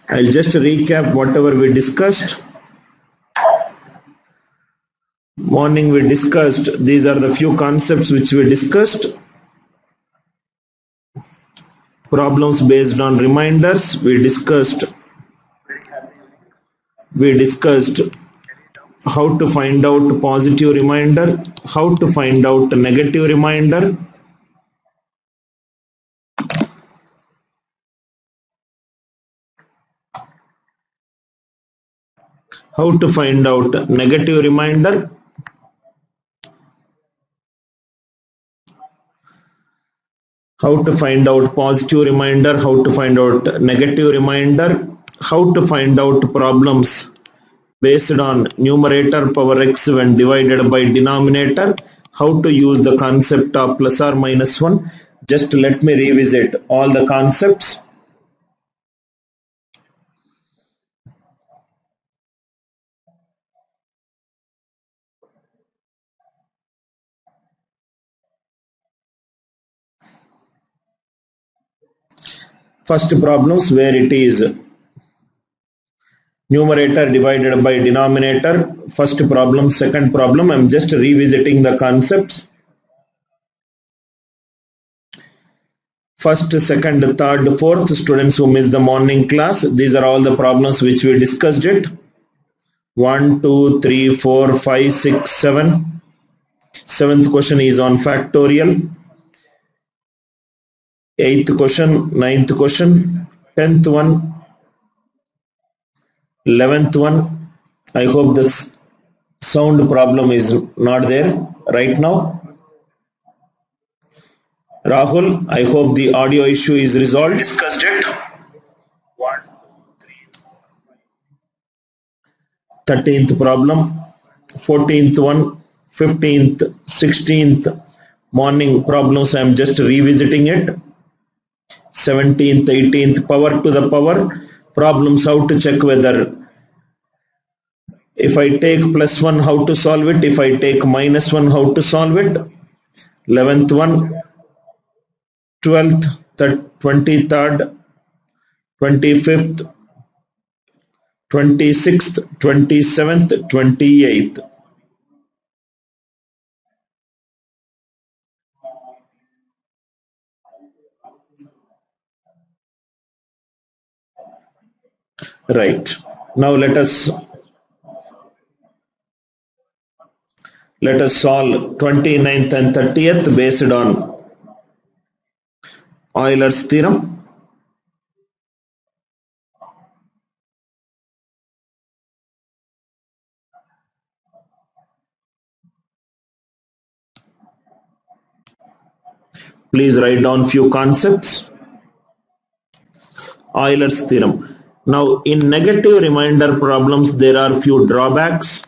I'll just recap whatever we discussed. Morning we discussed, these are the few concepts which we discussed. Problems based on reminders, we discussed how to find out positive reminder, how to find out negative reminder, how to find out negative reminder, how to find out positive reminder, how to find out negative reminder, how to find out problems based on numerator power x when divided by denominator, how to use the concept of plus or minus 1. Just let me revisit all the concepts. First problems where it is numerator divided by denominator. First problem, second problem, I'm just revisiting the concepts. First, second, third, fourth, students who miss the morning class, these are all the problems which we discussed it. 1, 2, 3, 4, 5, 6, 7. Seventh question is on factorial. 8th question, 9th question, 10th one, 11th one. I hope this sound problem is not there right now. Rahul, I hope the audio issue is resolved. Discussed it. 1, 2, 3, 13th problem, 14th one, 15th, 16th morning problems. I am just revisiting it. 17th, 18th, power to the power problems, how to check whether if I take plus 1 how to solve it, if I take minus 1 how to solve it. 11th one, 12th, 23rd, 25th, 26th, 27th, 28th. Right. Now let us solve 29th and 30th based on Euler's theorem. Please write down few concepts. Euler's theorem. Now in negative remainder problems there are few drawbacks.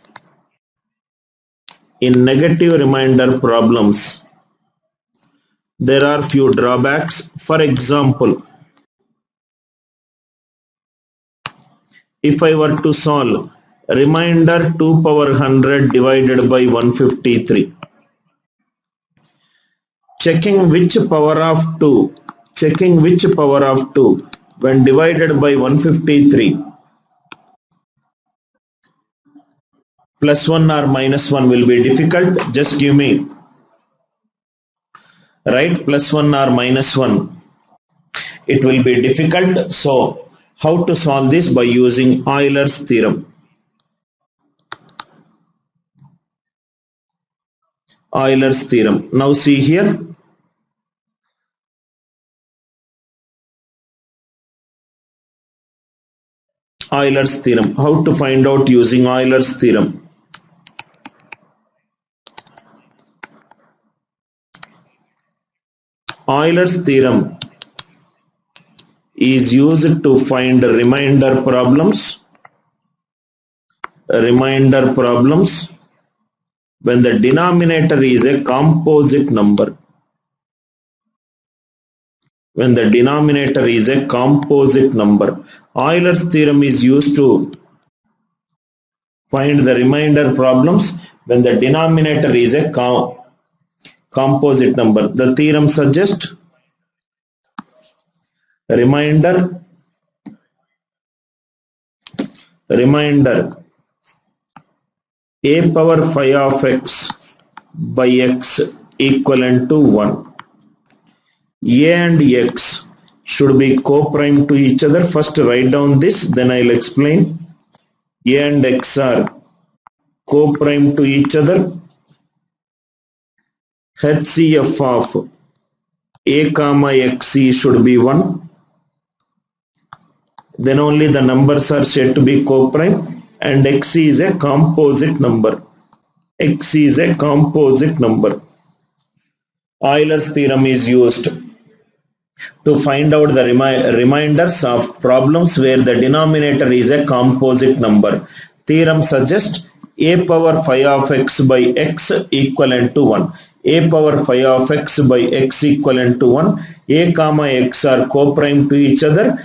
In negative remainder problems there are few drawbacks. For example, if I were to solve remainder 2 power 100 divided by 153, checking which power of 2 when divided by 153, plus 1 or minus 1 will be difficult. Just give me, right, plus 1 or minus 1, it will be difficult. So how to solve this? By using Euler's theorem. Euler's theorem. Now see here, Euler's theorem. How to find out using Euler's theorem? Euler's theorem is used to find remainder problems. Remainder problems when the denominator is a composite number. When the denominator is a composite number. Euler's theorem is used to find the remainder problems when the denominator is a composite number. The theorem suggests remainder Reminder, a power phi of x by x equivalent to 1. A and x should be co-prime to each other. First write down this, then I'll explain. A and x are co-prime to each other. HCF of a comma xe should be 1. Then only the numbers are said to be co-prime, and x is a composite number. X is a composite number. Euler's theorem is used to find out the reminders of problems where the denominator is a composite number. Theorem suggests a power phi of x by x equivalent to 1. A power phi of x by x equivalent to 1. A comma x are co-prime to each other.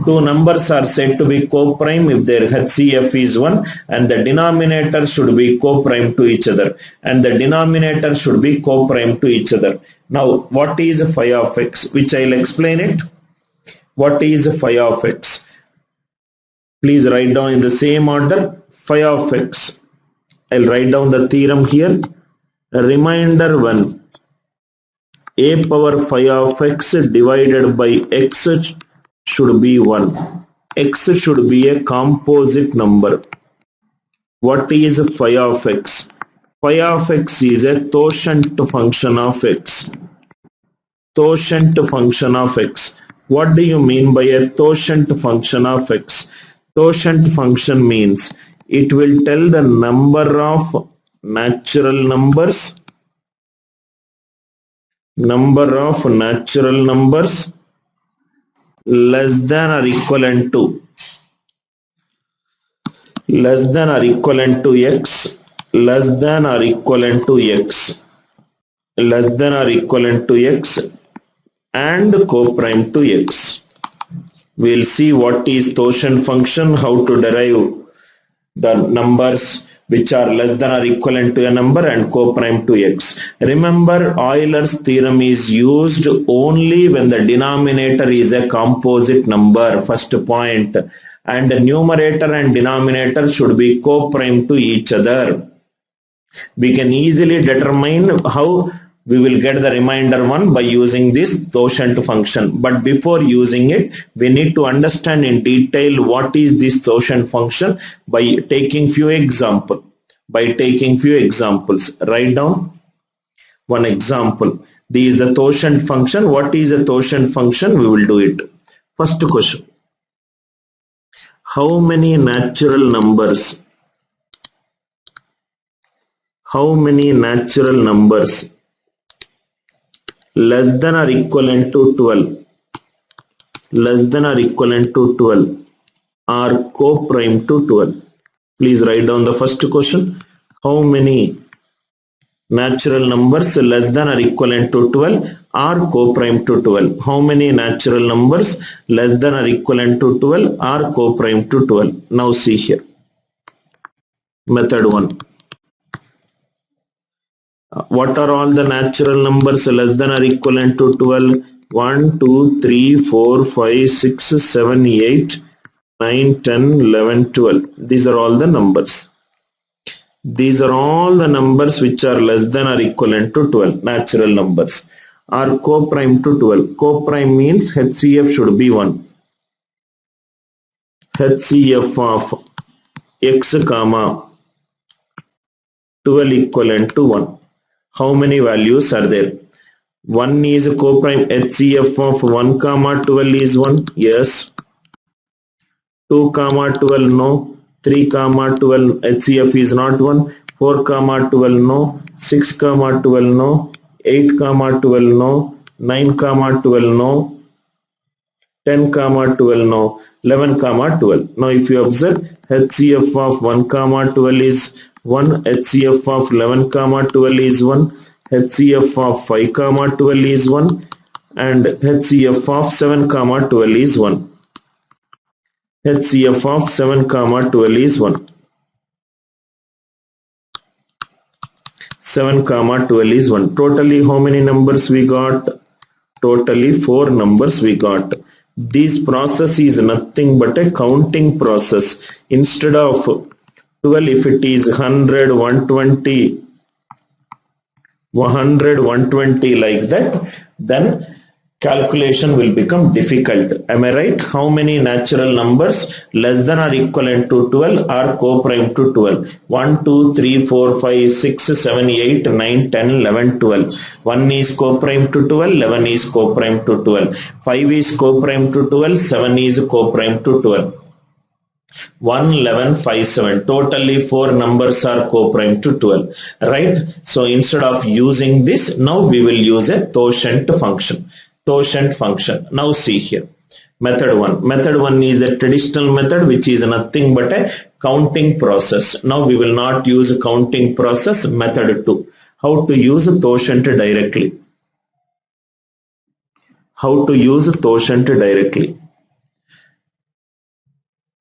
Two numbers are said to be co-prime if their HCF is 1, and the denominator should be co-prime to each other. Now, what is phi of x? Which I'll explain it. What is phi of x? Please write down in the same order. Phi of x. I'll write down the theorem here. A reminder 1. A power phi of x divided by x should be 1. X should be a composite number. What is phi of x? Phi of x is a totient function of x. Totient function of x. What do you mean by a totient function of x? Totient function means it will tell the number of natural numbers less than or equivalent to x, and co-prime to x. We'll see what is totient function, how to derive the numbers which are less than or equivalent to a number and co-prime to x. Remember, Euler's theorem is used only when the denominator is a composite number, first point, and the numerator and denominator should be co-prime to each other. We can easily determine how we will get the remainder 1 by using this totient function. But before using it, we need to understand in detail what is this totient function by taking few examples. Write down one example. This is the totient function. What is a totient function? We will do it. First question. How many natural numbers less than or equivalent to 12 are co-prime to 12? Please write down the first question. How many natural numbers less than or equivalent to 12 are co-prime to 12? How many natural numbers less than or equivalent to 12 are co-prime to 12? Now see here. Method 1. What are all the natural numbers less than or equivalent to 12? 1, 2, 3, 4, 5, 6, 7, 8, 9, 10, 11, 12. These are all the numbers. These are all the numbers which are less than or equivalent to 12. Natural numbers are co-prime to 12. Co-prime means HCF should be 1. HCF of x comma 12 equivalent to 1. How many values are there? 1 is a co-prime. HCF of 1 comma 12 is 1. Yes. 2 comma 12 no. 3 comma 12 HCF is not 1. 4 comma 12 no. 6 comma 12 no. 8 comma 12 no. 9 comma 12 no. 10 comma 12 no. 11 comma 12. Now if you observe, HCF of 1 comma 12 is 1. HCF of 11 comma 12 is 1. HCF of 5 comma 12 is 1. And HCF of 7 comma 12 is 1. HCF of 7 comma 12 is 1. 7 comma 12 is 1. Totally how many numbers we got? Totally 4 numbers we got. This process is nothing but a counting process. Instead of 12, if it is 100, 120, 100, 120 like that, then calculation will become difficult. Am I right? How many natural numbers less than or equivalent to 12 are co-prime to 12? 1, 2, 3, 4, 5, 6, 7, 8, 9, 10, 11, 12. 1 is co-prime to 12, 11 is co-prime to 12. 5 is co-prime to 12, 7 is co-prime to 12. 1, 11, 5, 7. Totally 4 numbers are co-prime to 12. Right? So instead of using this, now we will use a totient function. Totient function. Now see here. Method 1. Method 1 is a traditional method which is nothing but a counting process. Now we will not use a counting process. Method 2. How to use a totient directly. How to use a totient directly.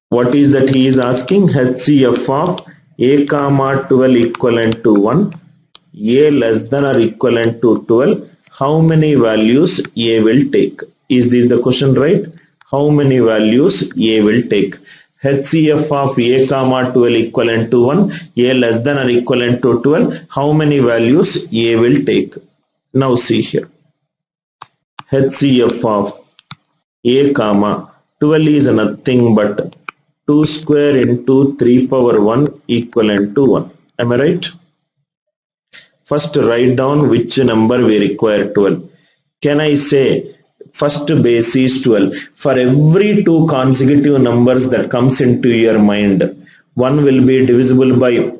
What is that he is asking? HCF of a comma 12 equivalent to 1, a less than or equivalent to 12. How many values a will take? Is this the question, right? How many values a will take? HCF of a comma 12 equivalent to 1, a less than or equivalent to 12. How many values a will take? Now see here. HCF of a comma 12 is nothing but 2 square into 3 power 1 equivalent to 1. Am I right? First write down which number we require 12. Can I say first base is 12? For every two consecutive numbers that comes into your mind, one will be divisible by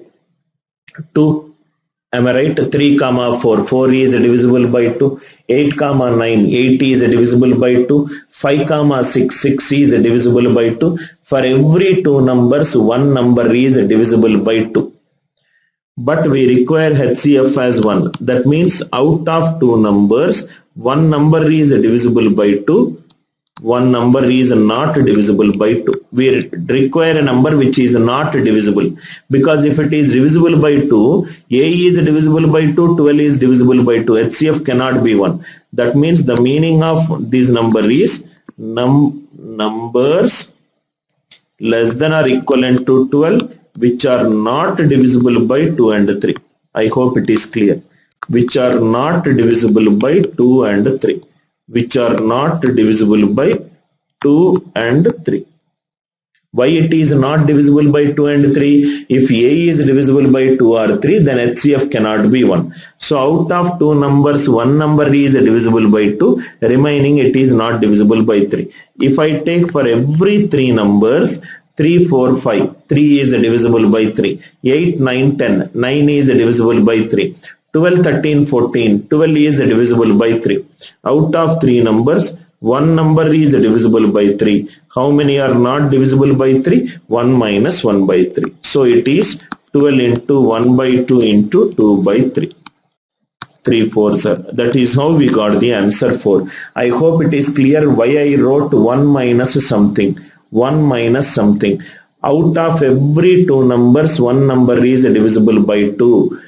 2. Am I right? 3 comma 4. 4 is divisible by 2. 8 comma 9. 8 is divisible by 2. 5 comma 6. 6 is divisible by 2. For every two numbers, one number is divisible by 2. But we require HCF as 1. That means out of two numbers, one number is divisible by 2. One number is not divisible by 2. We require a number which is not divisible, because if it is divisible by 2, a is divisible by 2, 12 is divisible by 2. HCF cannot be 1. That means the meaning of this number is numbers less than or equivalent to 12 which are not divisible by 2 and 3. I hope it is clear. Which are not divisible by 2 and 3. Which are not divisible by 2 and 3. Why it is not divisible by 2 and 3? If A is divisible by 2 or 3, then HCF cannot be 1. So out of two numbers, one number is divisible by 2, remaining it is not divisible by 3. If I take for every three numbers, 3, 4, 5, 3 is divisible by 3, 8, 9, 10, 9 is divisible by 3, 12, 13, 14, 12 is divisible by 3. Out of three numbers, one number is divisible by 3. How many are not divisible by 3? 1 minus 1 by 3. So it is 12 into 1 by 2 into 2 by 3. 3 4s are. That is how we got the answer 4. I hope it is clear why I wrote 1 minus something. 1 minus something. Out of every two numbers, one number is divisible by 2.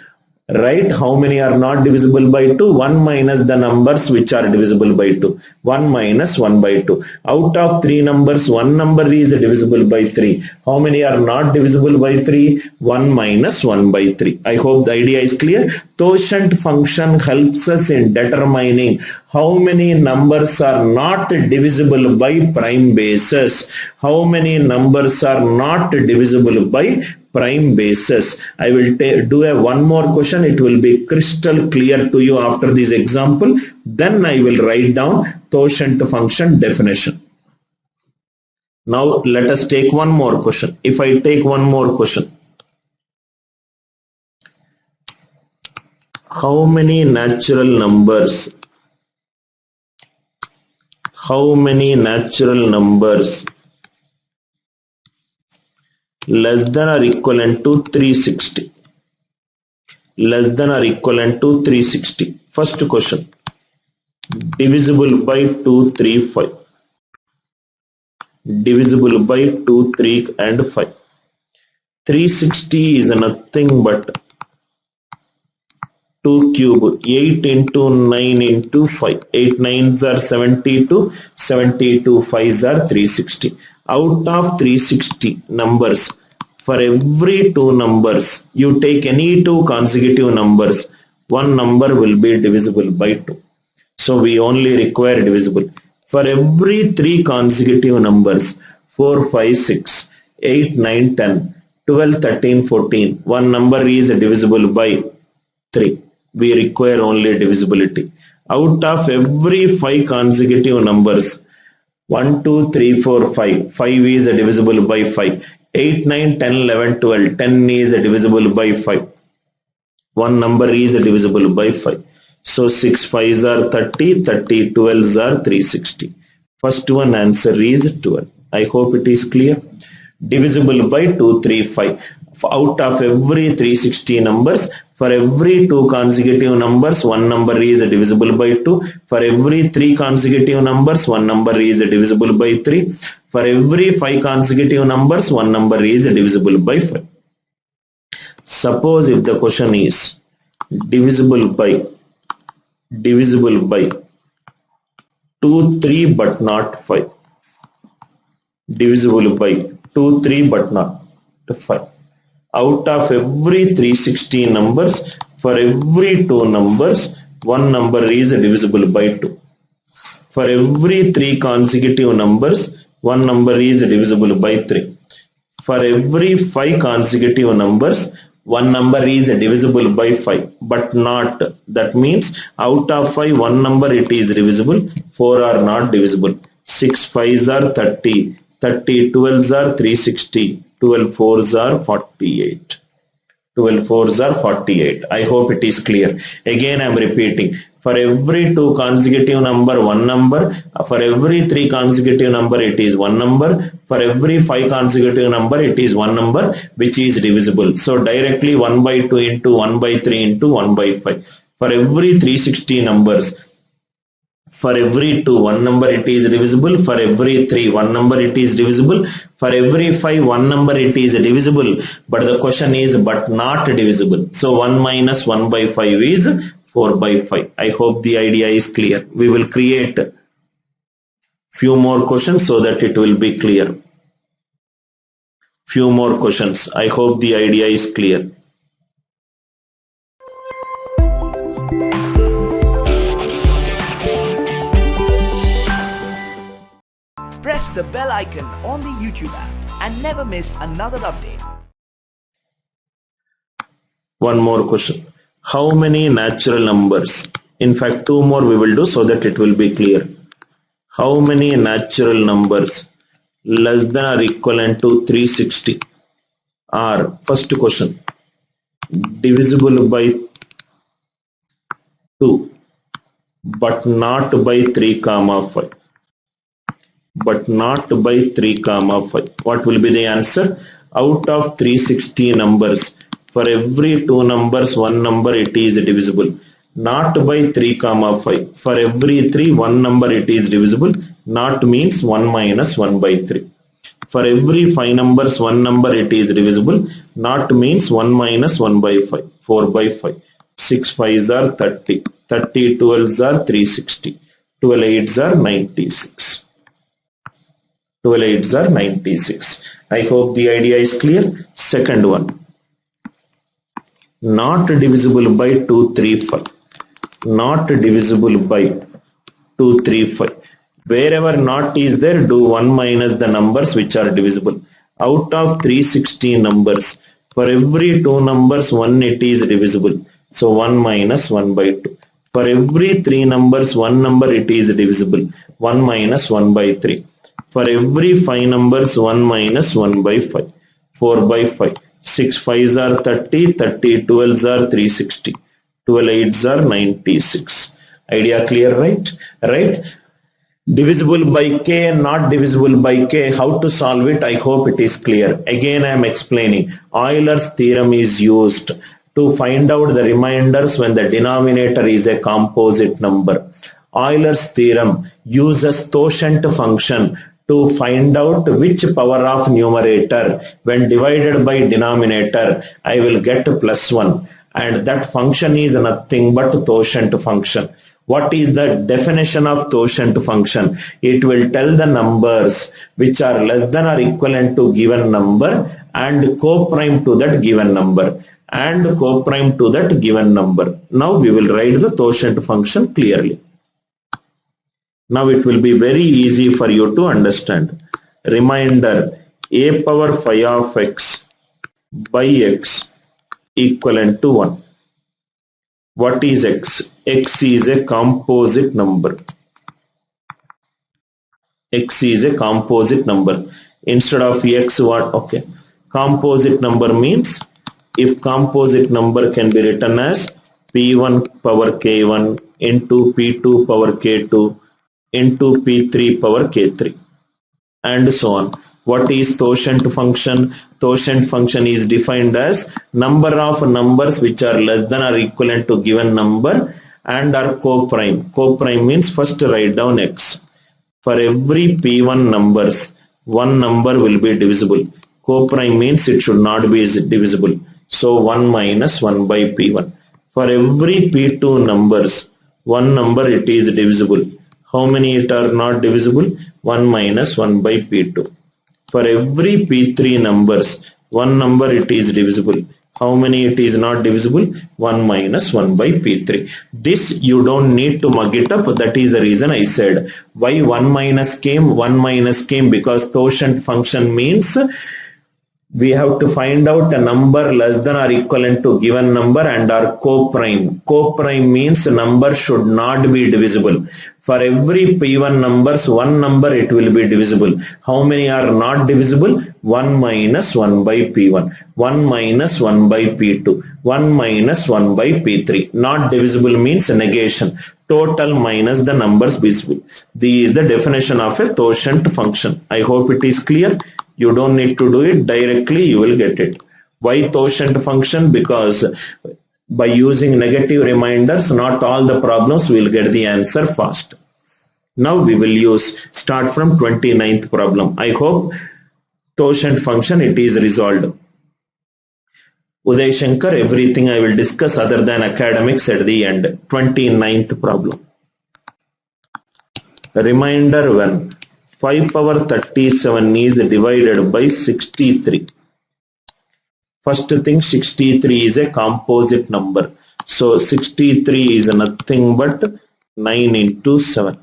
Right? How many are not divisible by 2? 1 minus the numbers which are divisible by 2. 1 minus 1 by 2. Out of three numbers, one number is divisible by 3. How many are not divisible by 3? 1 minus 1 by 3. I hope the idea is clear. Totient function helps us in determining how many numbers are not divisible by prime bases. How many numbers are not divisible by prime basis. I will do one more question. It will be crystal clear to you after this example. Then I will write down totient function definition. Now let us take one more question. If I take one more question, how many natural numbers? How many natural numbers less than or equivalent to 360? Less than or equivalent to 360. First question. Divisible by 2, 3, 5. Divisible by 2, 3 and 5. 360 is nothing but 2 cube, 8 into 9 into 5. 8 9s are 72, 72 5s are 360. Out of 360 numbers, for every two numbers, you take any two consecutive numbers, one number will be divisible by 2. So we only require divisible. For every three consecutive numbers, 4, 5, 6, 8, 9, 10, 12, 13, 14, one number is divisible by 3. We require only divisibility. Out of every 5 consecutive numbers, 1, 2, 3, 4, 5. 5 is divisible by 5. 8, 9, 10, 11, 12. 10 is divisible by 5. One number is divisible by 5. So 6 5s are 30, 30 12s are 360. First one answer is 12. I hope it is clear. Divisible by 2, 3, 5. Out of every 360 numbers, for every two consecutive numbers, one number is divisible by 2. For every three consecutive numbers, one number is divisible by 3. For every 5 consecutive numbers, one number is divisible by 5. Suppose if the question is divisible by 2, 3 but not 5. Divisible by 2, 3 but not 5. Out of every 360 numbers, for every two numbers, one number is divisible by 2. For every three consecutive numbers, one number is divisible by 3. For every 5 consecutive numbers, one number is divisible by 5, but not. That means out of 5, one number it is divisible, 4 are not divisible. 6 5s are 30, 30 12s are 360, 12 4s are 48. 12 4s are 48. I hope it is clear. Again I am repeating. For every two consecutive number, one number. For every three consecutive number, it is one number. For every 5 consecutive number, it is one number which is divisible. So directly 1 by 2 into 1 by 3 into 1 by 5. For every 360 numbers, for every 2, one number it is divisible. For every 3, one number it is divisible. For every 5, one number it is divisible. But the question is but not divisible. So 1 minus 1 by 5 is 4 by 5. I hope the idea is clear. We will create few more questions so that it will be clear. Few more questions. I hope the idea is clear. Press the bell icon on the YouTube app and never miss another update. One more question. How many natural numbers? In fact, 2 more we will do so that it will be clear. How many natural numbers less than or equivalent to 360 are, first question, divisible by 2 but not by 3 comma 5? But not by 3 comma 5. What will be the answer? Out of 360 numbers, for every two numbers, one number it is divisible. Not by 3 comma 5. For every 3, one number it is divisible. Not means 1 minus 1 by 3. For every 5 numbers, one number it is divisible. Not means 1 minus 1 by 5. 4 by 5. 6 5s are 30. 30 12s are 360. 12 8s are 96. 12 8s are 96. I hope the idea is clear. Second one. Not divisible by 2 3 5. Not divisible by 2 3 5. Wherever not is there, do 1 minus the numbers which are divisible. Out of 360 numbers, for every two numbers, 1 it is divisible. So 1 minus 1 by 2. For every 3 numbers, one number it is divisible. 1 minus 1 by 3. For every 5 numbers, 1 minus 1 by 5. 4 by 5. 6 5s are 30, 30 12s are 360. 12 8s are 96. Idea clear, right? Right? Divisible by k and not divisible by k. How to solve it? I hope it is clear. Again I am explaining. Euler's theorem is used to find out the remainders when the denominator is a composite number. Euler's theorem uses quotient function to find out which power of numerator when divided by denominator I will get plus 1, and that function is nothing but quotient function. What is the definition of quotient function? It will tell the numbers which are less than or equivalent to given number and co-prime to that given number and co-prime to that given number. Now we will write the quotient function clearly. Now it will be very easy for you to understand. Reminder, a power phi of x by x equivalent to 1. What is x? X is a composite number. X is a composite number. Instead of x, what? Okay. Composite number means if composite number can be written as p1 power k1 into p2 power k2 into p3 power k3 and so on. What is quotient function? Quotient function is defined as number of numbers which are less than or equivalent to given number and are co-prime. Co-prime means first write down x. For every p1 numbers, one number will be divisible. Co-prime means it should not be divisible. So 1 minus 1 by p1. For every p2 numbers, one number it is divisible. How many it are not divisible? 1 minus 1 by p2. For every p3 numbers, one number it is divisible. How many it is not divisible? 1 minus 1 by p3. This you don't need to mug it up. That is the reason I said why 1 minus came. 1 minus came because quotient function means we have to find out a number less than or equivalent to given number and are co-prime. Co-prime means number should not be divisible. For every p1 numbers, one number it will be divisible. How many are not divisible? 1 minus 1 by p1, 1 minus 1 by p2, 1 minus 1 by p3. Not divisible means negation. Total minus the numbers visible. This is the definition of a quotient function. I hope it is clear. You don't need to do it directly, you will get it. Why quotient function? Because by using negative reminders, not all the problems will get the answer fast. Now we will start from 29th problem. I hope quotient function it is resolved. Uday Shankar, everything I will discuss other than academics at the end. 29th problem. Reminder 1. 5 power 37 is divided by 63. First thing, 63 is a composite number. So 63 is nothing but 9 into 7.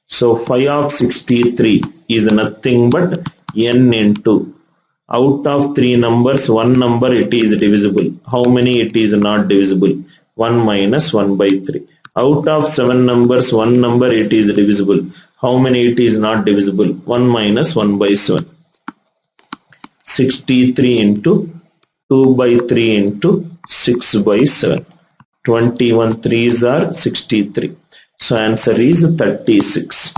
So phi of 63 is nothing but n into. Out of 3 numbers, one number it is divisible. How many it is not divisible? 1 minus 1 by 3. Out of 7 numbers, one number it is divisible. How many it is not divisible? 1 minus 1 by 7. 63 into 2 by 3 into 6 by 7. 21 3s are 63. So answer is 36.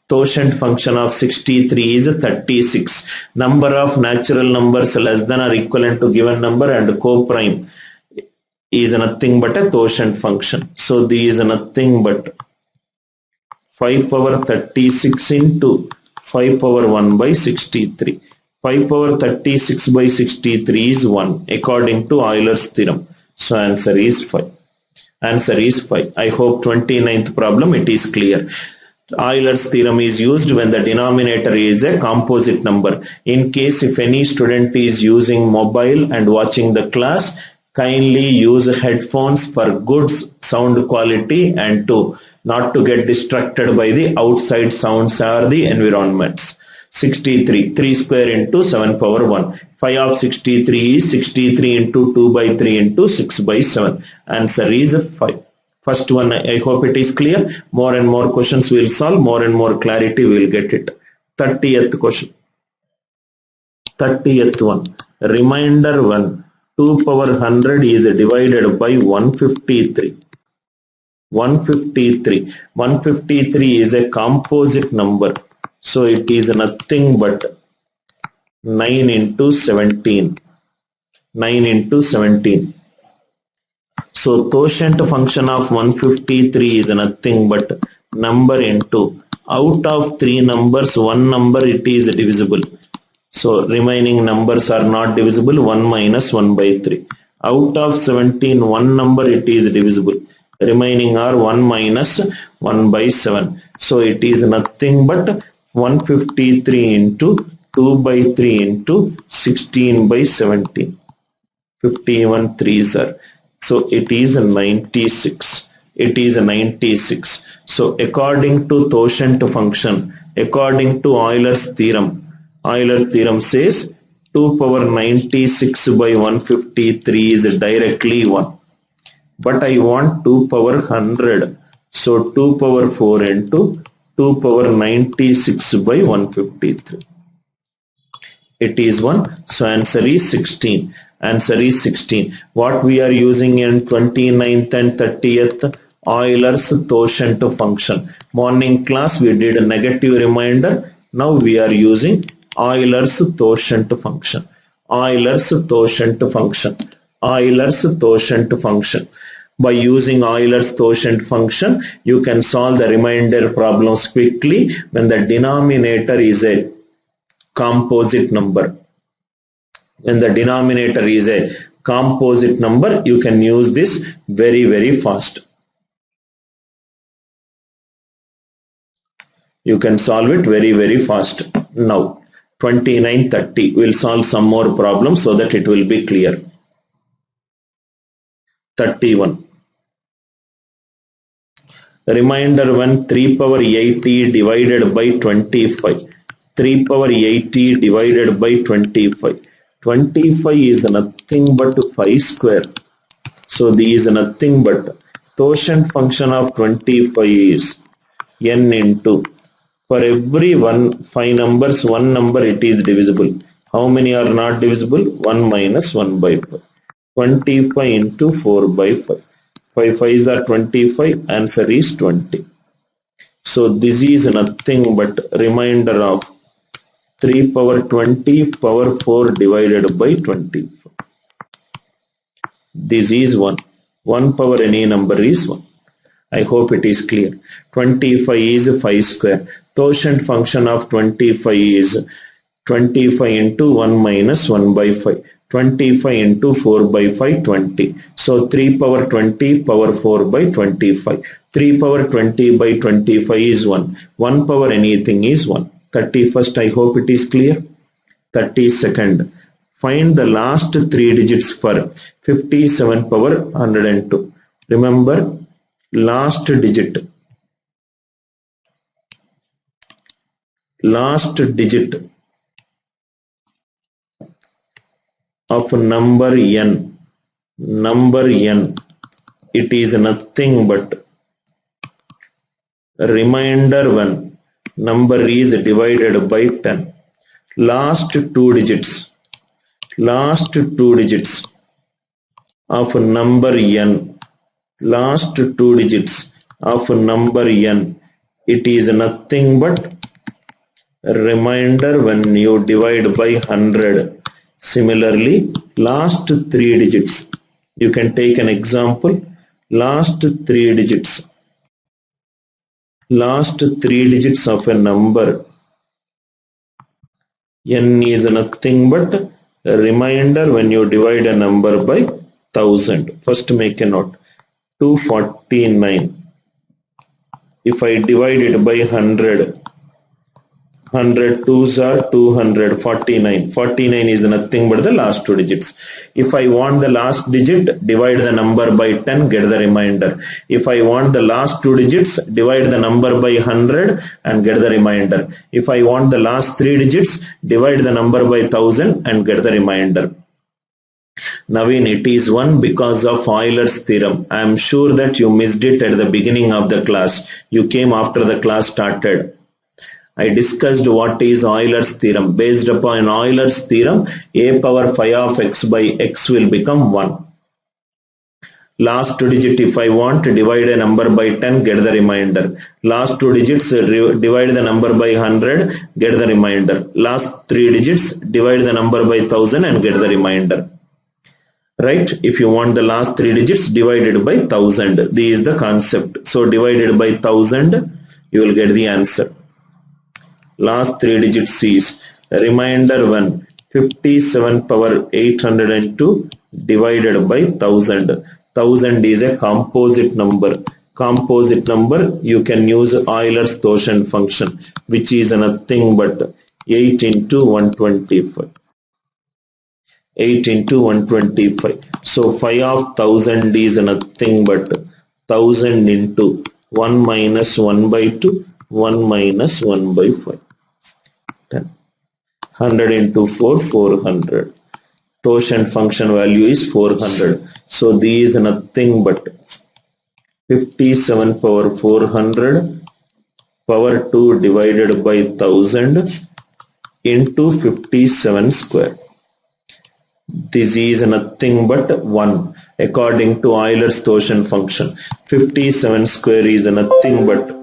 Quotient function of 63 is 36. Number of natural numbers less than or equivalent to given number and co-prime is nothing but a quotient function. So this is nothing but 5 power 36 into 5 power 1 by 63. 5 power 36 by 63 is 1 according to Euler's theorem. So answer is 5. Answer is 5. I hope 29th problem it is clear. Euler's theorem is used when the denominator is a composite number. In case if any student is using mobile and watching the class, kindly use headphones for good sound quality and not to get distracted by the outside sounds or the environments. 63, 3 square into 7 power 1. Phi of 63 is 63 into 2 by 3 into 6 by 7. Answer is 5. First one, I hope it is clear. More and more questions we will solve, more and more clarity we will get it. 30th question. 30th one. Reminder 1. 2 power 100 is divided by 153. 153. 153 is a composite number. So it is nothing but 9 into 17. 9 into 17. So quotient function of 153 is nothing but number into. Out of 3 numbers, one number it is divisible. So remaining numbers are not divisible. 1 minus 1 by 3. Out of 17, one number it is divisible. Remaining are 1 minus 1 by 7. So it is nothing but 153 into 2 by 3 into 16 by 17. 51 threes are. So it is 96. It is 96. So according to tangent function, according to Euler's theorem says 2 power 96 by 153 is directly 1. But I want 2 power 100. So 2 power 4 into 2 power 96 by 153. It is 1. So answer is 16. Answer is 16. What we are using in 29th and 30th? Euler's tangent function. Morning class we did a negative remainder. Now we are using Euler's tangent function. Euler's tangent function. Euler's tangent function. By using Euler's tangent function, you can solve the remainder problems quickly when the denominator is a composite number. When the denominator is a composite number, you can use this very fast. You can solve it very fast. Now 29-30, we'll solve some more problems so that it will be clear. 31. Reminder when 3 power 80 divided by 25. 3 power 80 divided by 25. 25 is nothing but 5 square. So this is nothing but tangent function of 25 is n into, for every 5 numbers, one number it is divisible. How many are not divisible? 1 minus 1 by 5. 25 into 4 by 5. 5 5s are 25. Answer is 20. So this is nothing but remainder of 3 power 20 power 4 divided by 25. This is 1. 1 power any number is 1. I hope it is clear. 25 is 5 square. Tangent function of 25 is 25 into 1 minus 1 by 5. 25 into 4 by 5, 20. So 3 power 20 power 4 by 25. 3 power 20 by 25 is 1. 1 power anything is 1. 31st, I hope it is clear. 32nd. Find the last 3 digits for 57 power 102. Remember, last digit of number n, it is nothing but remainder when number is divided by 10. Last two digits of number n, last two digits of number n, it is nothing but remainder when you divide by 100. Similarly, last 3 digits, you can take an example. Last 3 digits of a number n is nothing but a remainder when you divide a number by 1000. First make a note. 249. If I divide it by 100, 100 twos are 249. 49 is nothing but the last 2 digits. If I want the last digit, divide the number by 10, get the remainder. If I want the last 2 digits, divide the number by 100 and get the remainder. If I want the last 3 digits, divide the number by 1000 and get the remainder. Naveen, it is 1 because of Euler's theorem. I am sure that you missed it at the beginning of the class. You came after the class started. I discussed what is Euler's theorem. Based upon Euler's theorem, a power 5 of x by x will become 1. Last 2 digit, if I want to divide a number by 10, get the remainder. Last 2 digits, divide the number by 100, get the remainder. Last 3 digits, divide the number by 1000 and get the remainder. Right? If you want the last 3 digits divided by 1000, this is the concept. So divided by 1000, you will get the answer. Last 3 digits is remainder 1, 57 power 802 divided by 1000. 1000 is a composite number. Composite number, you can use Euler's quotient function, which is nothing but 8 into 125. 8 into 125. So 5 of 1000 is nothing but 1000 into 1 minus 1 by 2, 1 minus 1 by 5. 10. 100 into 4, 400. Quotient function value is 400. So these is nothing but 57 power 400 power 2 divided by 1000 into 57 square. This is nothing but 1 according to Euler's quotient function. 57 square is nothing but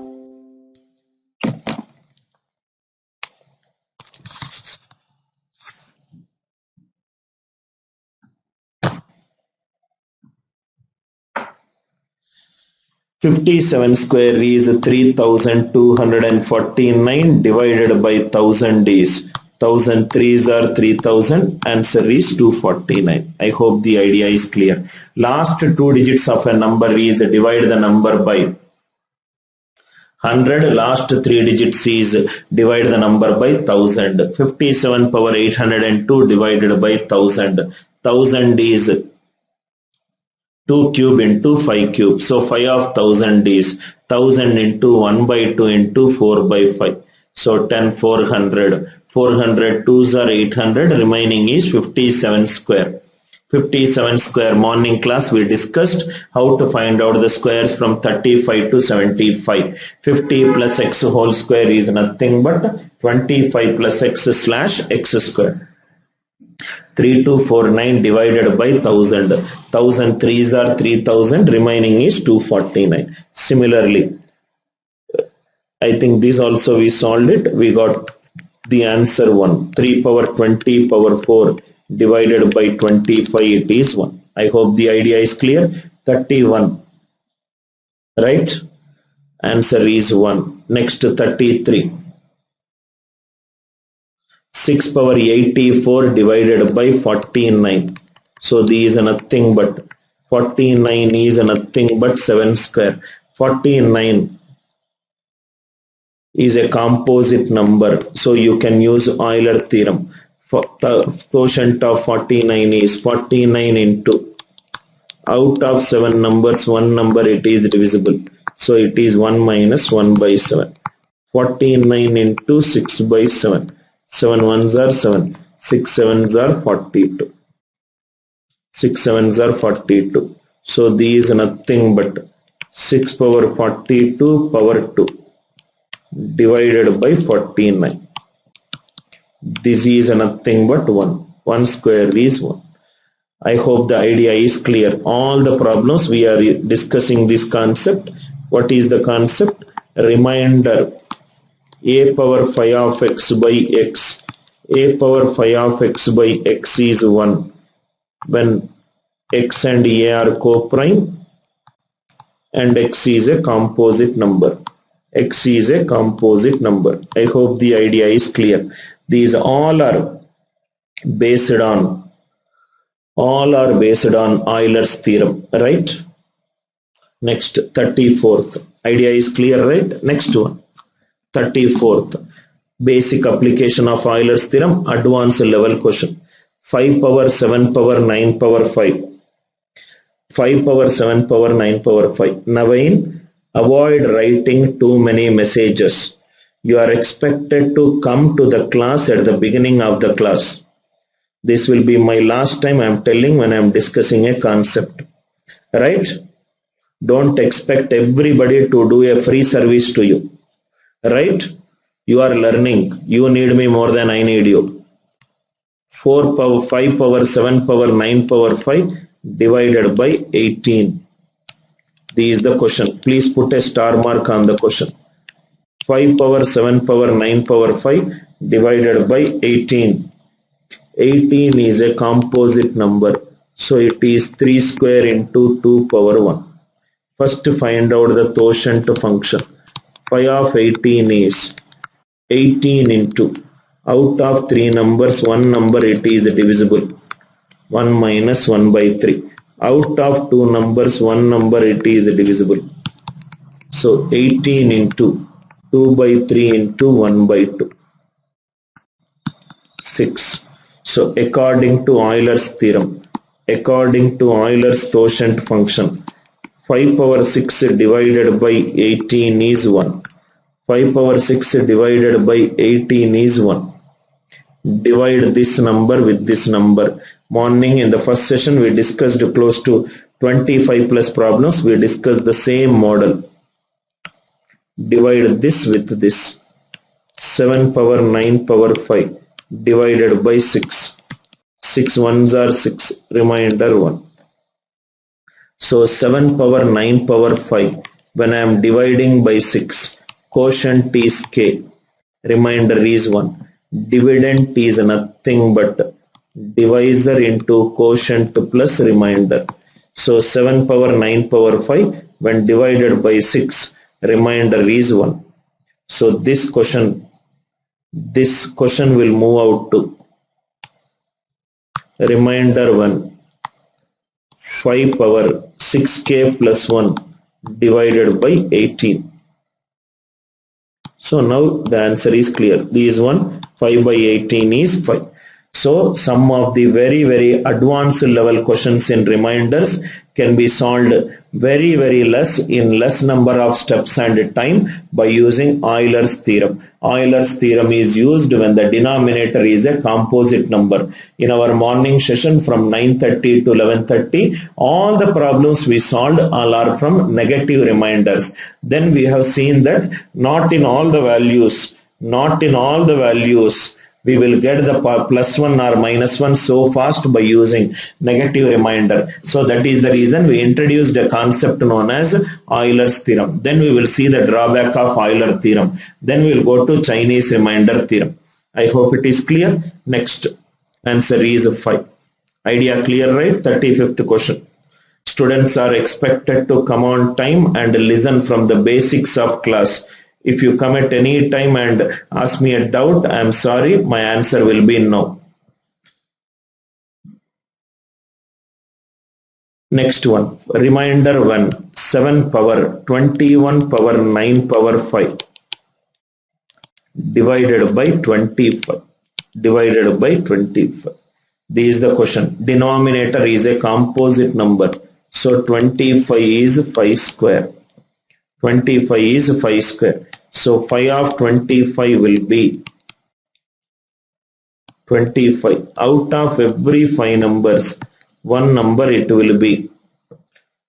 57 square is 3249 divided by 1000 is 1000 threes are 3000. Answer is 249. I hope the idea is clear. Last two digits of a number is divide the number by 100. Last three digits is divide the number by 1000. 57 power 802 divided by 1000. 1000 is 2 cube into 5 cube. So 5 of 1000 is 1000 into 1 by 2 into 4 by 5. So 10 400. 400 2s are 800. Remaining is 57 square. 57 square. Morning class we discussed how to find out the squares from 35 to 75. 50 plus x whole square is nothing but 25 plus x slash x square. 3249 divided by 1000. 1000 threes are 3000. Remaining is 249. Similarly, I think this also we solved it. We got the answer 1. 3 power 20 power 4 divided by 25, it is 1. I hope the idea is clear. 31. Right? Answer is 1. Next 33. 6 power 84 divided by 49. So these are nothing but 49 is nothing but 7 square. 49 is a composite number. So you can use Euler theorem. For the quotient of 49 is 49 into out of 7 numbers, 1 number it is divisible. So it is 1 minus 1 by 7. 49 into 6 by 7. 7 ones are 7. 6 sevens are 42. 6 sevens are 42. So these are nothing but 6 power 42 power 2 divided by 49. This is nothing but 1. 1 square is 1. I hope the idea is clear. All the problems we are discussing this concept. What is the concept? Reminder. A power 5 of x by x. A power 5 of x by x is 1 when x and a are co-prime and x is a composite number. X is a composite number. I hope the idea is clear. These all are based on Euler's theorem, right? Next, 34th. Idea is clear, right? Next one. 34th. Basic application of Euler's theorem, advanced level question. 5 power 7 power 9 power 5. 5 power 7 power 9 power 5. Naveen, avoid writing too many messages. You are expected to come to the class at the beginning of the class. This will be my last time I am telling when I am discussing a concept. Right? Don't expect everybody to do a free service to you. Right? You are learning. You need me more than I need you. 4 power 5 power 7 power 9 power 5 divided by 18. This is the question. Please put a star mark on the question. 5 power 7 power 9 power 5 divided by 18. 18 is a composite number. So it is 3 square into 2 power 1. First find out the quotient function. 5 of 18 is 18 into out of 3 numbers 1 number it is divisible. 1 minus 1 by 3. Out of two numbers, one number it is divisible. So 18 into 2 by 3 into 1 by 2. 6. So according to Euler's theorem, according to Euler's quotient function, 5 power 6 divided by 18 is 1. 5 power 6 divided by 18 is 1. Divide this number with this number. Morning in the first session we discussed close to 25 plus problems. We discussed the same model. Divide this with this. 7 power 9 power 5 divided by 6. 6 ones are 6, remainder 1. So 7 power 9 power 5, when I am dividing by 6, quotient is k, remainder is 1. Dividend is nothing but divisor into quotient plus remainder. So 7 power 9 power 5, when divided by 6, remainder is 1. So this question will move out to remainder 1, 5 power 6k plus 1 divided by 18. So now the answer is clear. This one 5 by 18 is 5. So some of the very advanced level questions in reminders can be solved very less in less number of steps and time by using Euler's theorem. Euler's theorem is used when the denominator is a composite number. In our morning session from 9:30 to 11:30, all the problems we solved all are from negative reminders. Then we have seen that not in all the values we will get the plus 1 or minus 1 so fast by using negative reminder. So that is the reason we introduced a concept known as Euler's theorem. Then we will see the drawback of Euler theorem. Then we will go to Chinese reminder theorem. I hope it is clear. Next answer is 5. Idea clear, right? 35th question. Students are expected to come on time and listen from the basics of class. If you come at any time and ask me a doubt, I am sorry, my answer will be no. Next one, reminder 1, 7 power 21 power 9 power 5 divided by 25. This is the question. Denominator is a composite number. So 25 is 5 square. 25 is 5 square. So 5 of 25 will be 25. Out of every 5 numbers, one number it will be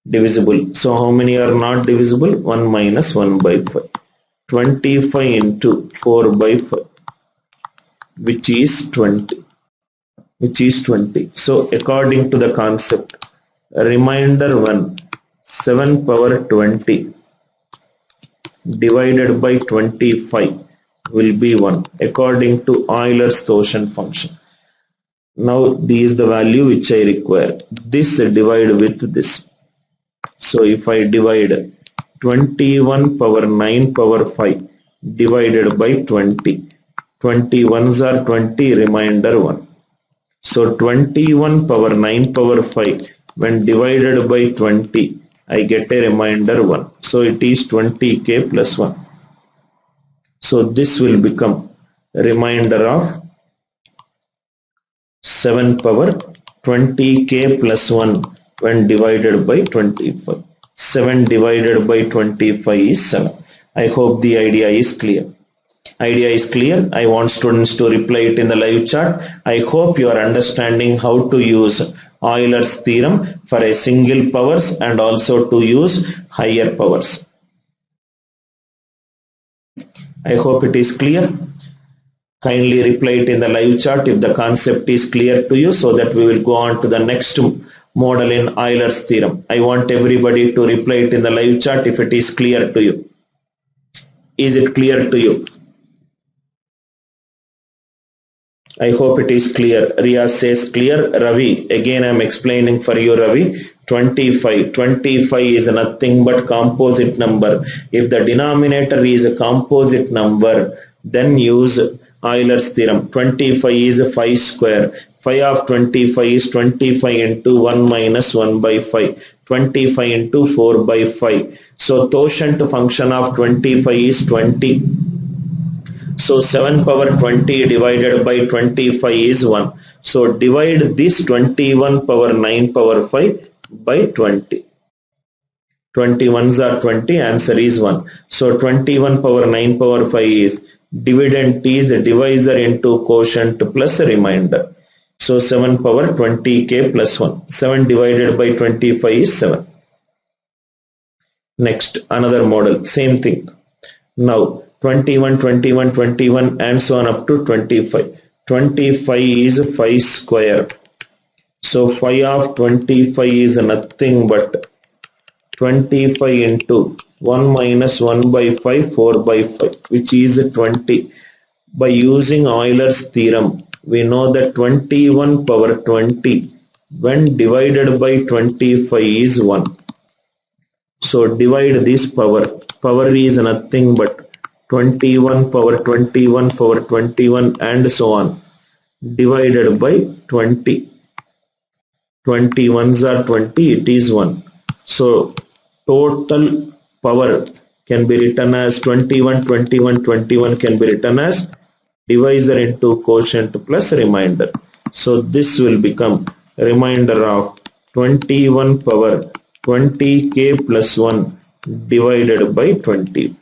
divisible. So how many are not divisible? 1 minus 1 by 5. 25 into 4 by 5, which is 20. So according to the concept, remainder 1, 7 power 20 divided by 25 will be 1 according to Euler's quotient function. Now this is the value which I require. This divide with this. So if I divide 21 power 9 power 5 divided by 20, 21s are 20, remainder 1. So 21 power 9 power 5 when divided by 20, I get a remainder 1. So it is 20k plus 1. So this will become a remainder of 7 power 20k plus 1 when divided by 25. 7 divided by 25 is 7. I hope the idea is clear. I want students to reply it in the live chat. I hope you are understanding how to use Euler's theorem for a single powers and also to use higher powers. I hope it is clear. Kindly reply it in the live chat if the concept is clear to you, so that we will go on to the next model in Euler's theorem. I want everybody to reply it in the live chat if it is clear to you. Is it clear to you? I hope it is clear. Riya says clear. Ravi, again I am explaining for you, Ravi. 25. 25 is nothing but composite number. If the denominator is a composite number, then use Euler's theorem. 25 is 5 square. 5 of 25 is 25 into 1 minus 1 by 5. 25 into 4 by 5. So totient function of 25 is 20. So 7 power 20 divided by 25 is 1. So divide this 21 power 9 power 5 by 20. 21s are 20, answer is 1. So 21 power 9 power 5 is dividend is the divisor into quotient plus remainder. So 7 power 20k plus 1. 7 divided by 25 is 7. Next, another model, same thing. Now 21, 21, 21 and so on up to 25. 25 is 5 square. So 5 of 25 is nothing but 25 into 1 minus 1 by 5, 4 by 5, which is 20. By using Euler's theorem, we know that 21 power 20 when divided by 25 is 1. So divide this power. Power is nothing but 21 power 21 power 21 and so on. Divided by 20. 21s are 20, it is 1. So total power can be written as 21, 21, 21 can be written as divisor into quotient plus remainder. So this will become remainder of 21 power 20k plus 1 divided by 20,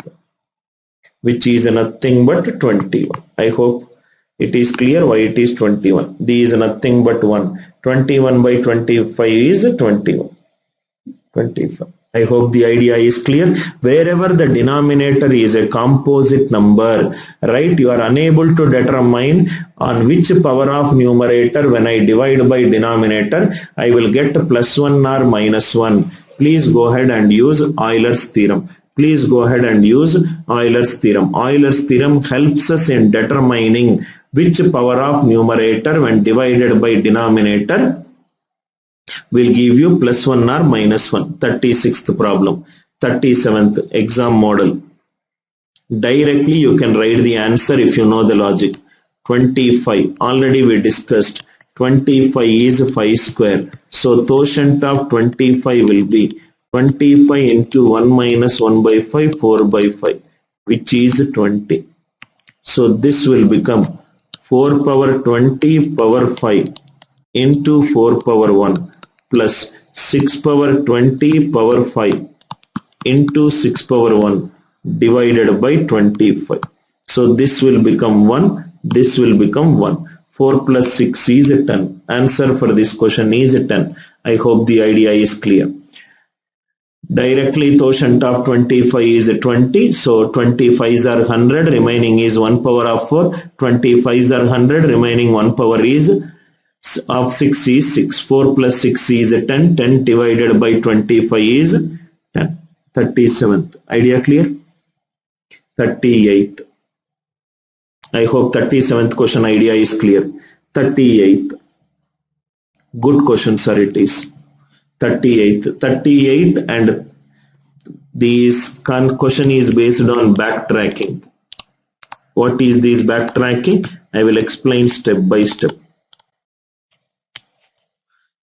which is nothing but 21. I hope it is clear why it is 21. This is nothing but 1. 21 by 25 is 21. 25. I hope the idea is clear. Wherever the denominator is a composite number, right, you are unable to determine on which power of numerator when I divide by denominator, I will get plus 1 or minus 1. Please go ahead and use Euler's theorem. Please go ahead and use Euler's theorem. Euler's theorem helps us in determining which power of numerator when divided by denominator will give you plus 1 or minus 1. 36th problem. 37th exam model. Directly you can write the answer if you know the logic. 25. Already we discussed. 25 is 5 square. So quotient of 25 will be 25 into 1 minus 1 by 5, 4 by 5, which is 20. So this will become 4 power 20 power 5 into 4 power 1 plus 6 power 20 power 5 into 6 power 1 divided by 25. So this will become 1, this will become 1. 4 plus 6 is 10. Answer for this question is 10. I hope the idea is clear. Directly quotient of 25 is 20. So 25s are 100, remaining is 1 power of 4. 25s are 100, remaining 1 power is of 6 is 6. 4 plus 6 is 10. 10 divided by 25 is 10. 37th. Idea clear? 38th. I hope 37th question idea is clear. 38th. Good question, sir, it is. 38th. 38 and this question is based on backtracking. What is this backtracking? I will explain step by step.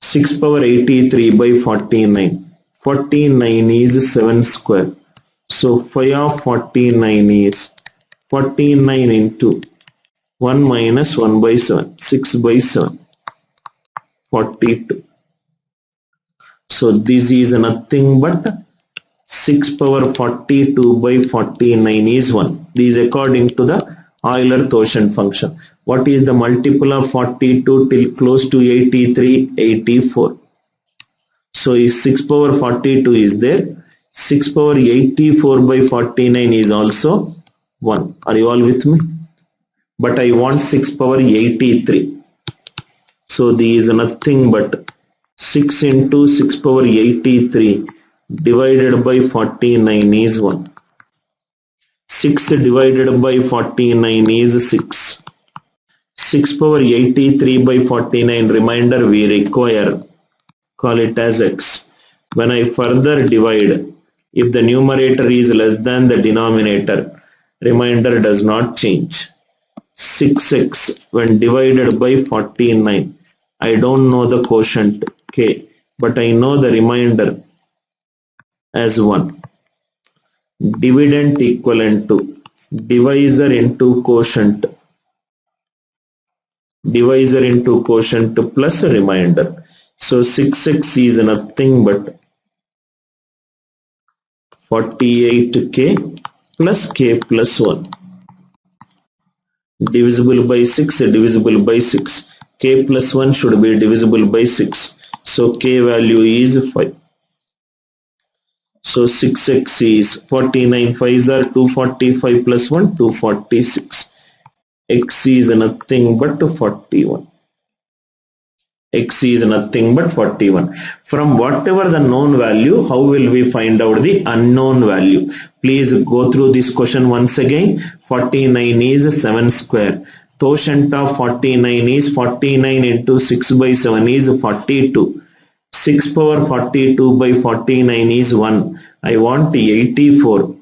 6 power 83 by 49. 49 is 7 square. So 5 of 49 is 49 into 1 minus 1 by 7. 6 by 7. 42. So this is nothing but 6 power 42 by 49 is 1. This is according to the Euler quotient function. What is the multiple of 42 till close to 83? 84. So if 6 power 42 is there, 6 power 84 by 49 is also 1. Are you all with me? But I want 6 power 83. So this is nothing but 6 into 6 power 83 divided by 49 is 1. 6 divided by 49 is 6. 6 power 83 by 49 remainder we require. Call it as x. When I further divide, if the numerator is less than the denominator, remainder does not change. 6x when divided by 49. I don't know the quotient k, but I know the remainder as 1. Dividend equivalent to divisor into quotient plus a remainder. So 6x is nothing but 48k plus k plus 1 divisible by 6 divisible by 6. K plus 1 should be divisible by 6. So k value is 5. So 6x is 49 5s are 245 plus 1 246. X is nothing but 41. X is nothing but 41. From whatever the known value, how will we find out the unknown value? Please go through this question once again. 49 is 7 square. Quotient of 49 is 49 into 6 by 7 is 42. 6 power 42 by 49 is 1. I want 84.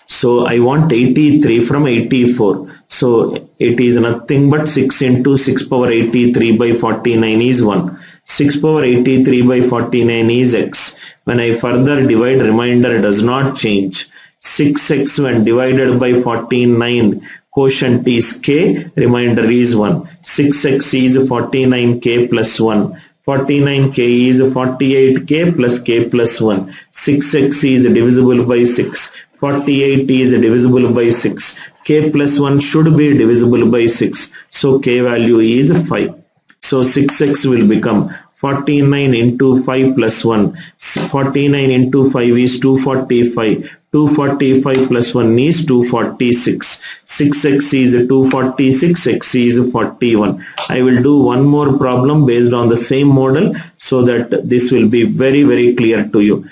So I want 83 from 84. So it is nothing but 6 into 6 power 83 by 49 is 1. 6 power 83 by 49 is x. When I further divide, remainder does not change. 6x when divided by 49, quotient is k, remainder is 1. 6x is 49k plus 1. 49k is 48k plus k plus 1. 6x is divisible by 6. 48 is divisible by 6. K plus 1 should be divisible by 6. So k value is 5. So 6x will become 49 into 5 plus 1. 49 into 5 is 245. 245 plus 1 is 246. 6x is 246, x is 41. I will do one more problem based on the same model so that this will be very, very clear to you.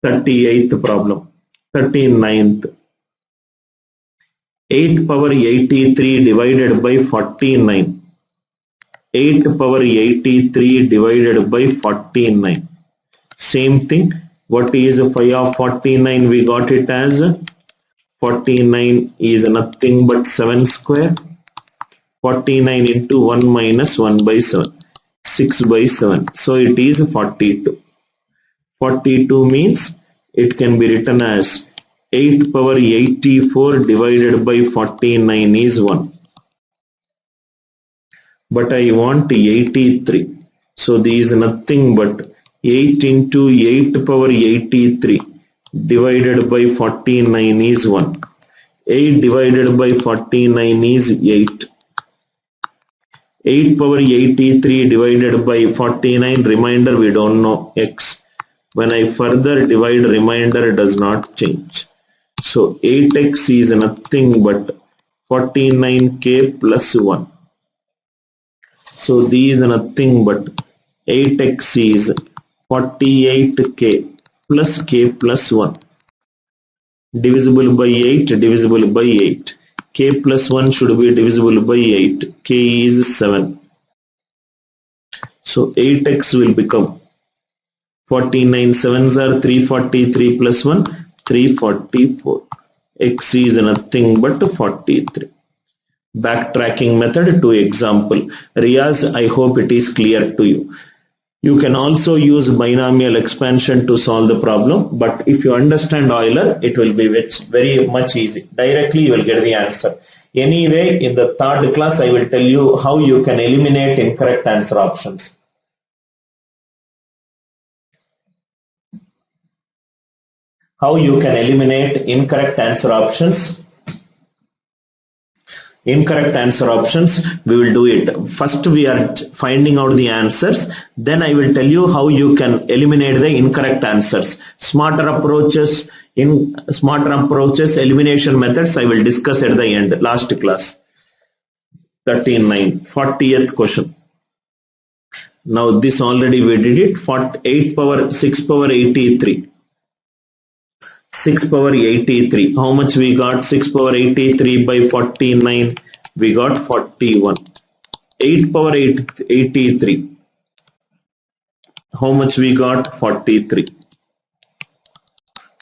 38th problem. 39th. 8 power 83 divided by 49. 8 power 83 divided by 49. Same thing. What is phi of 49? We got it as 49 is nothing but 7 square. 49 into 1 minus 1 by 7. 6 by 7. So it is 42. 42 means it can be written as 8 power 84 divided by 49 is 1. But I want 83. So this is nothing but 8 into 8 power 83 divided by 49 is 1. 8 divided by 49 is 8. 8 power 83 divided by 49, remainder we don't know, x. When I further divide, remainder does not change. So 8x is nothing but 49k plus 1. So these are nothing but 8x is 48k plus k plus 1. Divisible by 8, divisible by 8. K plus 1 should be divisible by 8. K is 7. So 8x will become 49 7s are 343 plus 1 344. X is nothing but 43. Backtracking method to example. Riyaz, I hope it is clear to you. You can also use binomial expansion to solve the problem, but if you understand Euler, it will be very much easy. Directly you will get the answer. Anyway, in the third class, I will tell you how you can eliminate incorrect answer options. How you can eliminate incorrect answer options. Incorrect answer options, we will do it. First we are finding out the answers, then I will tell you how you can eliminate the incorrect answers. Smarter approaches, elimination methods I will discuss at the end, last class. 39, 40th question. Now this already we did it. 8 power 6 power 83. 6 power 83. How much we got? 6 power 83 by 49. We got 41. 8 power 83. How much we got? 43.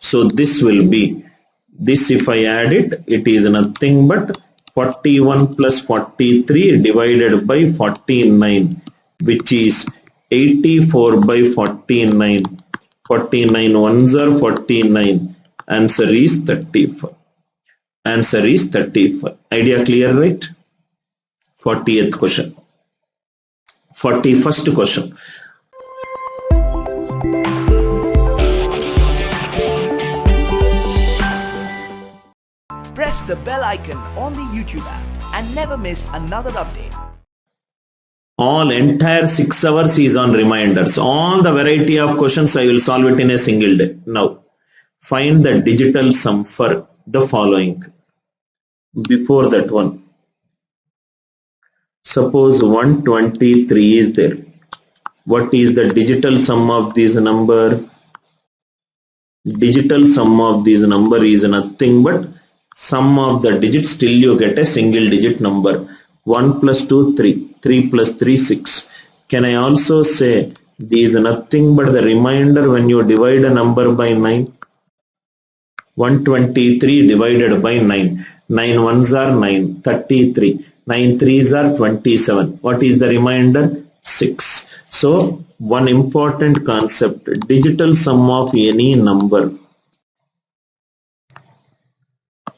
So this will be, this if I add it, it is nothing but 41 plus 43 divided by 49, which is 84 by 49. 49 ones are 49. Answer is 35. Answer is 35. Idea clear, right? 40th question. 41st question. Press the bell icon on the YouTube app and never miss another update. All entire 6 hours is on reminders. All the variety of questions I will solve it in a single day. Now, find the digital sum for the following. Before that one, suppose 123 is there. What is the digital sum of this number? Digital sum of this number is nothing but sum of the digits till you get a single digit number. 1 plus 2, 3. 3 plus 3, 6. Can I also say this is nothing but the remainder when you divide a number by 9? 123 divided by 9. 9 ones are 9, 33. 9 threes are 27. What is the remainder? 6. So, one important concept, digital sum of any number.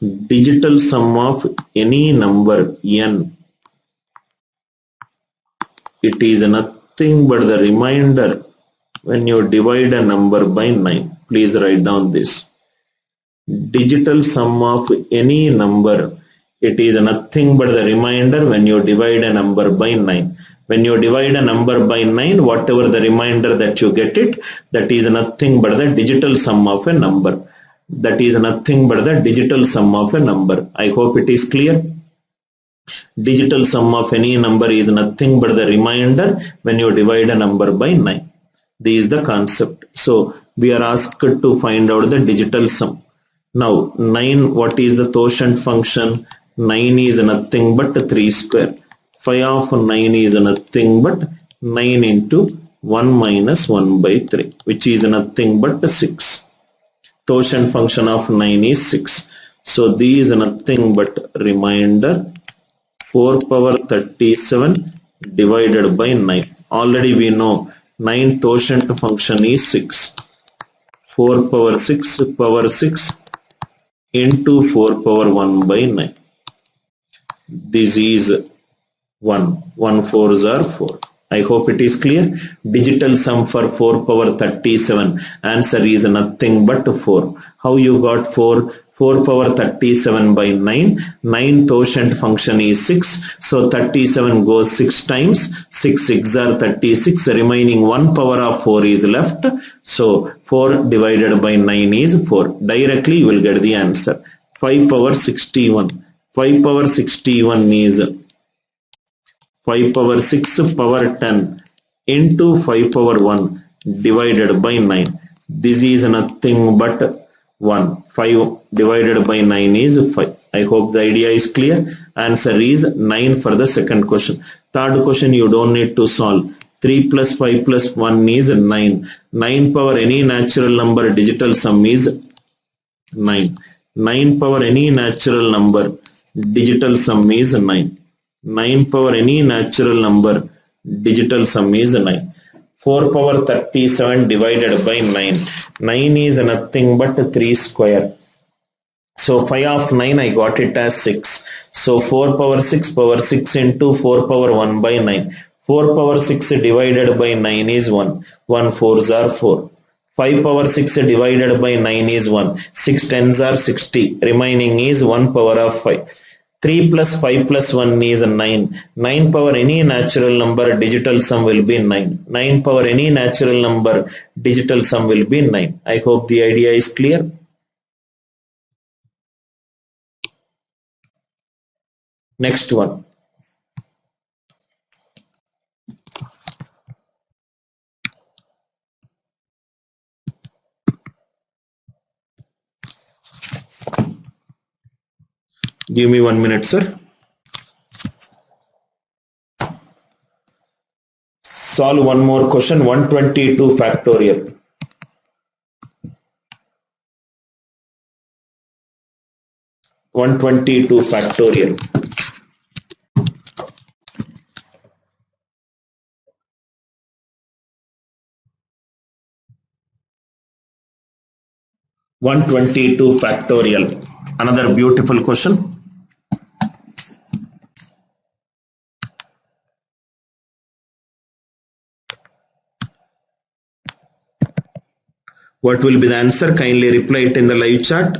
Digital sum of any number n. It is nothing but the remainder when you divide a number by 9. Please write down this. Digital sum of any number, it is nothing but the remainder when you divide a number by 9. When you divide a number by 9, whatever the remainder that you get it, that is nothing but the digital sum of a number. That is nothing but the digital sum of a number. I hope it is clear. Digital sum of any number is nothing but the remainder when you divide a number by 9. This is the concept. So, we are asked to find out the digital sum. Now, 9, what is the quotient function? 9 is nothing but 3 square. Phi of 9 is nothing but 9 into 1 minus 1 by 3, which is nothing but 6. Quotient function of 9 is 6. So, this is nothing but remainder 4 power 37 divided by 9. Already we know 9 quotient function is 6. 4 power 6 into 4 power 1 by 9. This is 1. 1 4s are 4. I hope it is clear. Digital sum for 4 power 37. Answer is nothing but 4. How you got 4? 4 power 37 by 9. 9 quotient function is 6. So 37 goes 6 times. 6 6 are 36. Remaining 1 power of 4 is left. So 4 divided by 9 is 4. Directly you will get the answer. 5 power 61. 5 power 61 is 5 power 6 power 10 into 5 power 1 divided by 9. This is nothing but 1. 5 divided by 9 is 5. I hope the idea is clear. Answer is 9 for the second question. Third question you don't need to solve. 3 plus 5 plus 1 is 9. 9 power any natural number digital sum is 9. 9 power any natural number digital sum is 9. 9 power any natural number digital sum is 9. 4 power 37 divided by 9. 9 is nothing but 3 square. So 5 of 9 I got it as 6. So 4 power 6 into 4 power 1 by 9. 4 power 6 divided by 9 is 1. 1 4s are 4. 5 power 6 divided by 9 is 1. 6 10s are 60. Remaining is 1 power of 5. 3 plus 5 plus 1 is 9. 9 power any natural number digital sum will be 9. 9 power any natural number digital sum will be 9. I hope the idea is clear. Next one. Give me 1 minute, sir. Solve one more question. 122 factorial. 122 factorial. 122 factorial. Another beautiful question. What will be the answer? Kindly reply it in the live chat.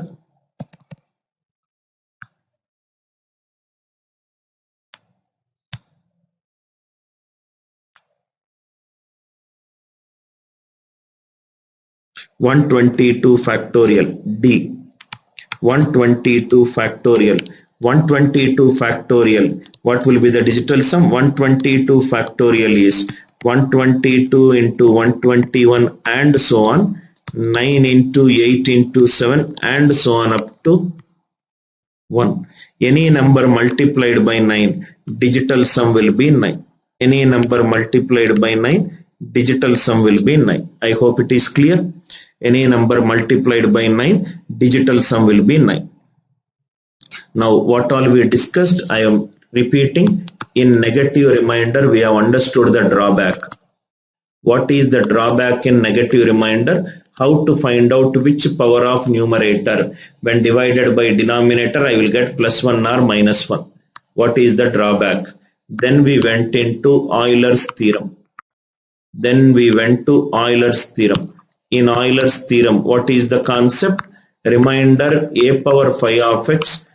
(122 factorial) D. 122 factorial. 122 factorial. What will be the digital sum? 122 factorial is 122 into 121 and so on. 9 into 8 into 7 and so on up to 1. Any number multiplied by 9, digital sum will be 9. Any number multiplied by 9, digital sum will be 9. I hope it is clear. Any number multiplied by 9, digital sum will be 9. Now what all we discussed, I am repeating. In negative remainder, we have understood the drawback. What is the drawback in negative remainder? How to find out which power of numerator when divided by denominator I will get +1 or -1. What is the drawback? Then we went into Euler's theorem. In Euler's theorem, what is the concept? Remainder a power 5 of x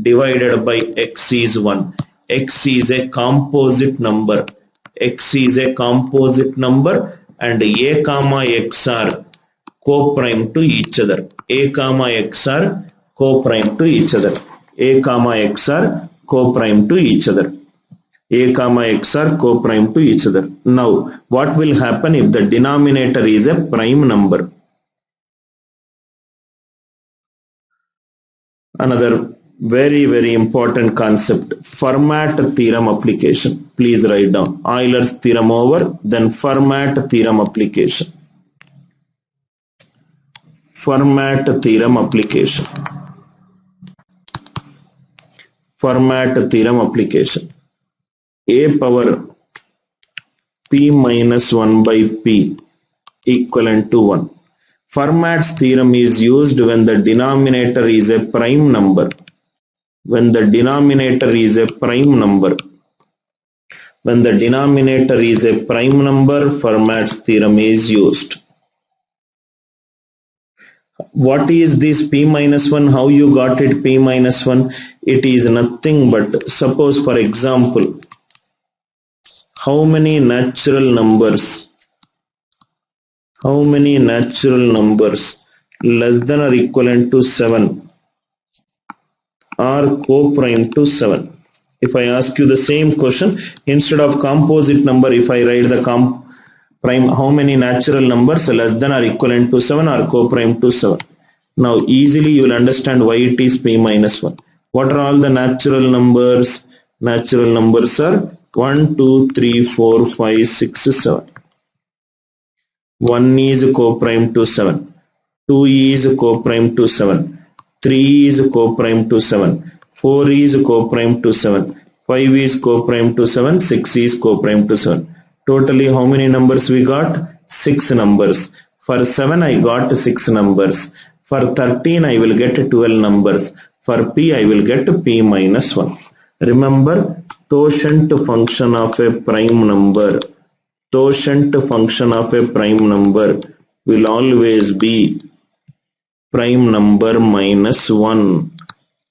divided by x is 1. X is a composite number. And a comma x are co-prime to each other. A comma x are co-prime to each other. A comma x are co-prime to each other. A comma x are co-prime to each other. Now, what will happen if the denominator is a prime number? Another very important concept, Fermat theorem application. Please write down. Euler's theorem over, then Fermat theorem application. Fermat theorem application. Fermat theorem application. A power p minus 1 by p equivalent to 1. Fermat's theorem is used when the denominator is a prime number. When the denominator is a prime number, Fermat's theorem is used. What is this p minus 1? How you got it p minus 1? It is nothing but, suppose for example, how many natural numbers less than or equivalent to 7 are co-prime to 7? If I ask you the same question, instead of composite number, if I write the prime, how many natural numbers less than or equivalent to 7 are co-prime to 7? Now easily you will understand why it is p minus 1. What are all the natural numbers? Natural numbers are 1, 2, 3, 4, 5, 6, 7. 1 is co-prime to 7. 2 is co-prime to 7. 3 is co-prime to 7. 4 is co-prime to 7. 5 is co-prime to 7. 6 is co-prime to 7. Totally how many numbers we got? 6 numbers. For 7 I got 6 numbers. For 13 I will get 12 numbers. For p I will get p minus 1. Remember, totient function of a prime number will always be prime number minus 1.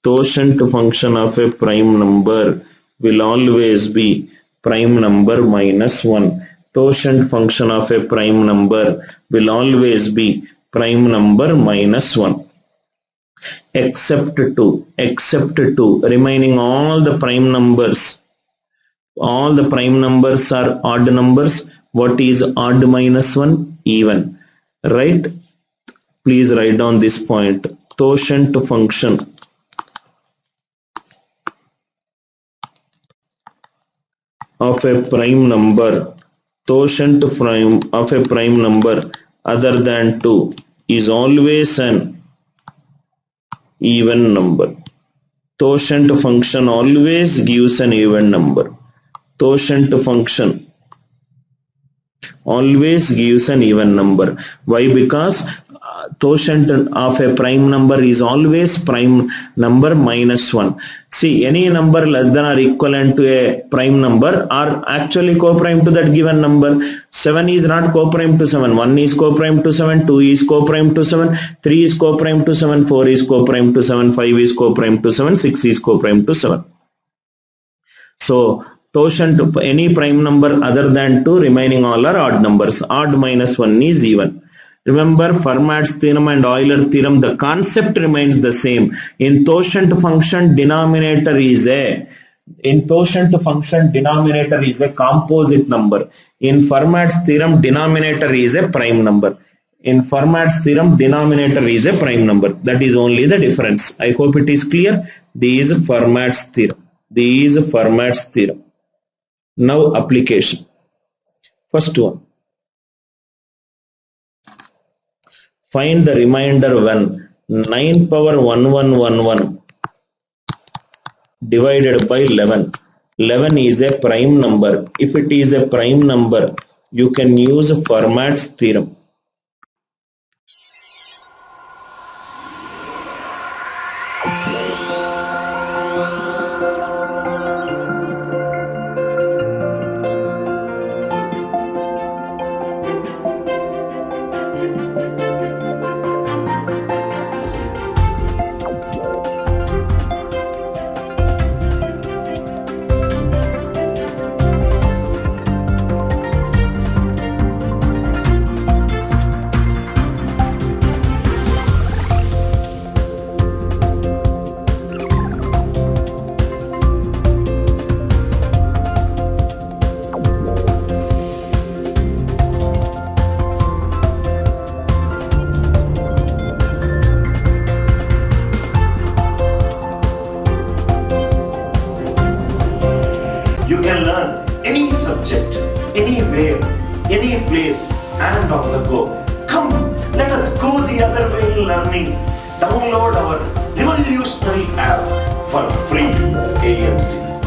Totient function of a prime number will always be prime number minus 1. Totient function of a prime number will always be prime number minus 1. Except 2. Remaining all the prime numbers are odd numbers. What is odd minus 1? Even. Right? Please write down this point. Totient function of a prime number other than 2 is always an even number. Totient function always gives an even number. Why? Because quotient of a prime number is always prime number minus 1. See, any number less than or equivalent to a prime number are actually co-prime to that given number. 7 is not co-prime to 7, 1 is co-prime to 7, 2 is co-prime to 7, 3 is co-prime to 7, 4 is co-prime to 7, 5 is co-prime to 7, 6 is co-prime to 7. So quotient of any prime number other than 2, remaining all are odd numbers. Odd minus 1 is even. Remember Fermat's theorem and Euler theorem, the concept remains the same. In quotient function, denominator is a composite number. In Fermat's theorem, denominator is a prime number. In Fermat's theorem, denominator is a prime number. That is only the difference. I hope it is clear. This is Fermat's theorem. Now application. First one. Find the remainder when 9 power 1111 divided by 11. 11 is a prime number. If it is a prime number, you can use Fermat's theorem. You can learn any subject, anywhere, any place, and on the go. Come, let us go the other way in learning. Download our revolutionary app for free. AMC.